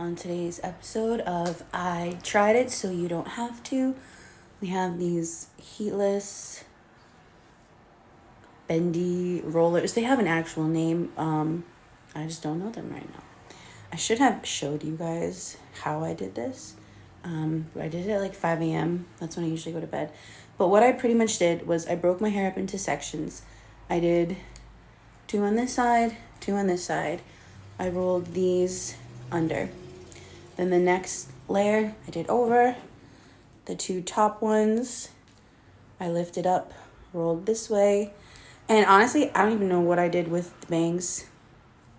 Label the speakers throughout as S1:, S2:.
S1: on today's episode of I Tried It So You Don't Have To. We have these heatless bendy rollers. They have an actual name. I just don't know them right now. I should have showed you guys how I did this. I did it at like 5 a.m. That's when I usually go to bed. But what I pretty much did was I broke my hair up into sections. I did 2 on this side, 2 on this side. I rolled these under. Then the next layer I did over. The 2 top ones I lifted up, rolled this way. And honestly, I don't even know what I did with the bangs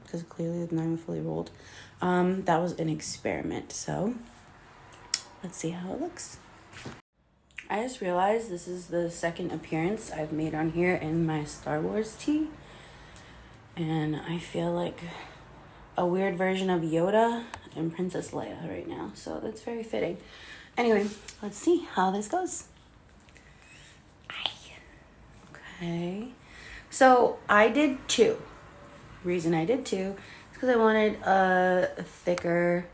S1: because clearly they're not even fully rolled. That was an experiment, so let's see how it looks. I just realized this is the second appearance I've made on here in my Star Wars tee. And I feel like a weird version of Yoda and Princess Leia right now. So that's very fitting. Anyway, let's see how this goes. Okay. So I did 2. Reason I did 2 is because I wanted a thicker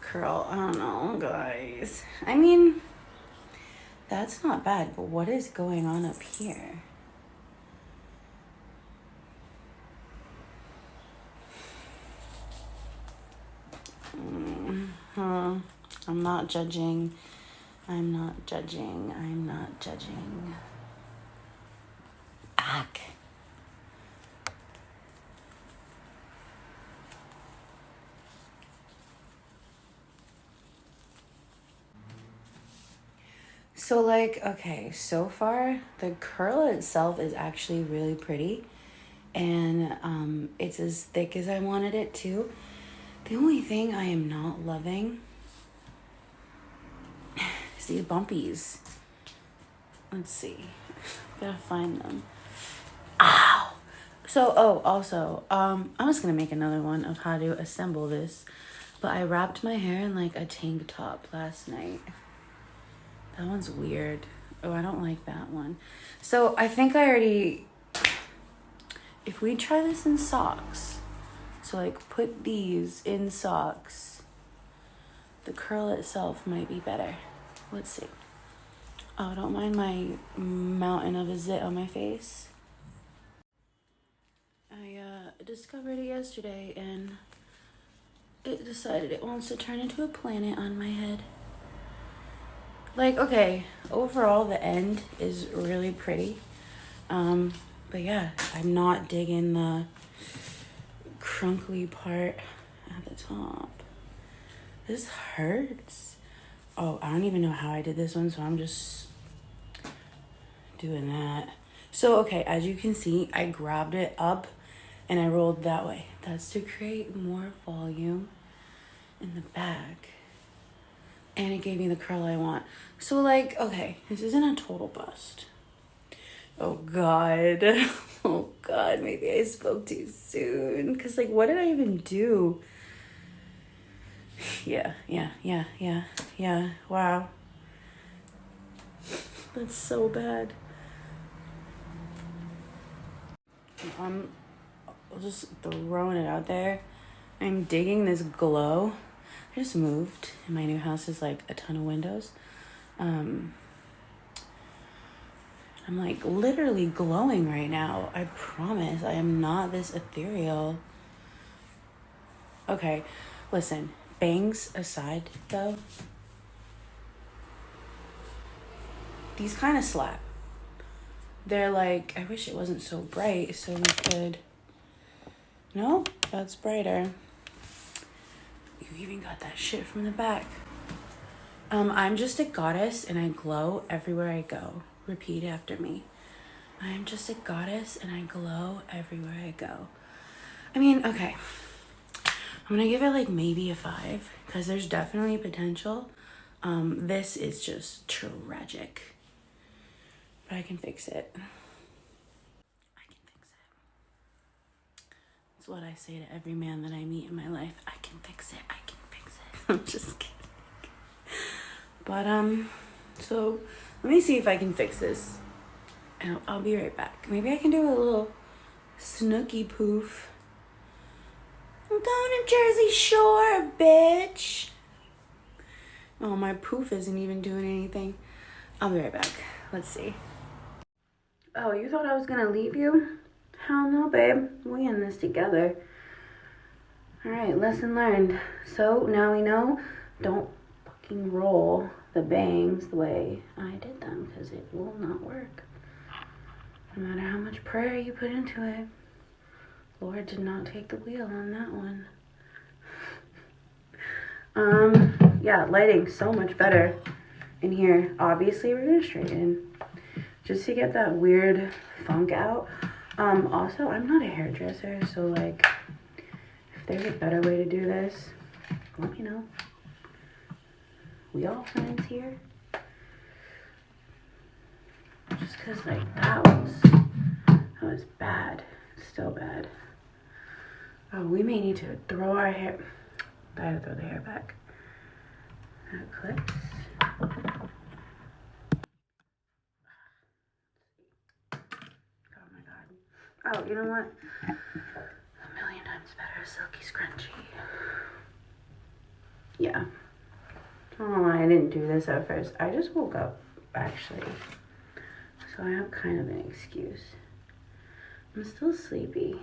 S1: curl. I don't know, guys. I mean, that's not bad, but what is going on up here? I'm not judging. I'm not judging. I'm not judging. Ack. So like, okay, so far the curl itself is actually really pretty, and it's as thick as I wanted it to. The only thing I am not loving is these bumpies. Let's see, gotta find them. Ow! So, also, I'm just gonna make another one of how to assemble this, but I wrapped my hair in like a tank top last night. That one's weird. Oh, I don't like that one. So I think I already, if we try this in socks, so like put these in socks, the curl itself might be better. Let's see. Oh, don't mind my mountain of a zit on my face. I discovered it yesterday and it decided it wants to turn into a planet on my head. Like, okay, overall the end is really pretty. But yeah, I'm not digging the crunkly part at the top. This hurts. Oh, I don't even know how I did this one, so I'm just doing that. So, okay, as you can see, I grabbed it up and I rolled that way. That's to create more volume in the back. And it gave me the curl I want. So like, okay, this isn't a total bust. Oh God. Oh God, maybe I spoke too soon. Cause like, what did I even do? Yeah. Wow. That's so bad. I'm just throwing it out there. I'm digging this glow. I just moved and my new house is like a ton of windows. I'm like literally glowing right now. I promise I am not this ethereal. Okay, listen, bangs aside though, these kind of slap. They're like, I wish it wasn't so bright so we could, no, that's brighter. You even got that shit from the back. I'm just a goddess and I glow everywhere I go. Repeat after me. I'm just a goddess and I glow everywhere I go. I mean, okay. I'm gonna give it like maybe a 5 because there's definitely potential. This is just tragic. But I can fix it. That's what I say to every man that I meet in my life. I can fix it. I can fix it. I'm just kidding. But, so let me see if I can fix this. And I'll be right back. Maybe I can do a little snooky poof. I'm going to Jersey Shore, bitch. Oh, my poof isn't even doing anything. I'll be right back. Let's see. Oh, you thought I was gonna leave you? Hell no, babe. We in this together. Alright, lesson learned. So now we know, don't fucking roll the bangs the way I did them, because it will not work. No matter how much prayer you put into it. Lord did not take the wheel on that one. Yeah, lighting so much better in here. Obviously, we're gonna straighten just to get that weird funk out. Also, I'm not a hairdresser, so like, if there's a better way to do this, let me know. We all friends here. Just cause like that was bad. Still bad. Oh, we may need to throw our hair. I gotta throw the hair back. That clips. Oh my god. Oh, you know what? A million times better, silky scrunchy. Yeah. I don't know why I didn't do this at first. I just woke up, actually. So I have kind of an excuse. I'm still sleepy.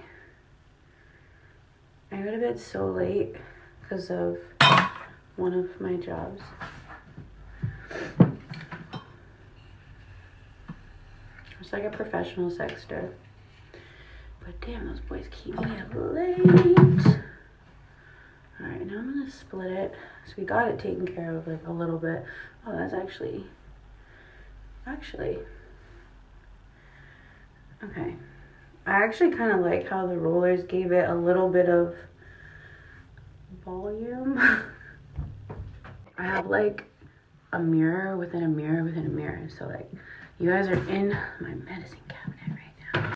S1: I go to bed so late because of one of my jobs. It's like a professional sexter. But damn, those boys keep me up late. Alright, now I'm gonna split it. So we got it taken care of like a little bit. Oh, that's actually. Okay. I actually kind of like how the rollers gave it a little bit of volume. I have like a mirror within a mirror within a mirror. So like you guys are in my medicine cabinet right now.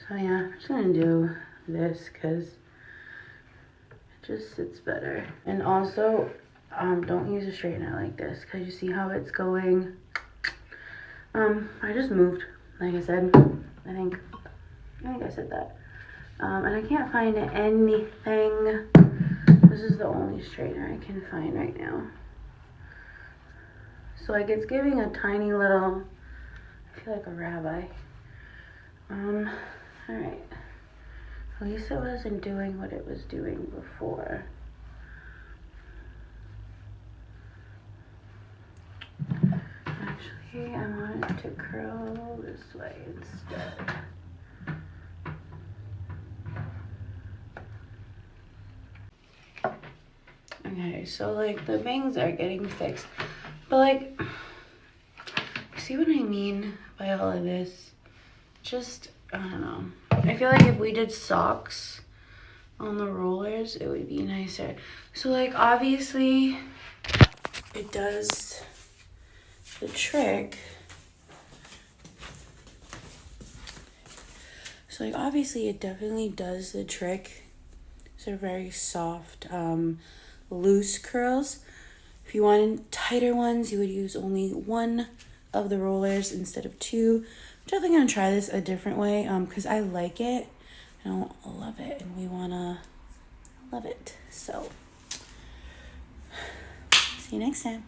S1: So yeah, I'm just gonna do this because it just sits better. And also, don't use a straightener like this because you see how it's going. I just moved, like I said. I think I said that. And I can't find anything. This is the only straightener I can find right now. So like it's giving a tiny little, I feel like a rabbi. Alright. At least it wasn't doing what it was doing before. Actually, I want it to curl this way instead. Okay, so like the bangs are getting fixed, but like, see what I mean by all of this? Just, I don't know. I feel like if we did socks on the rollers, it would be nicer. So like, obviously, it does the trick. So like, obviously, it definitely does the trick. These are very soft, loose curls. If you wanted tighter ones, you would use only one of the rollers instead of two. I'm definitely gonna try this a different way because I like it. I don't love it, and we wanna love it. So see you next time.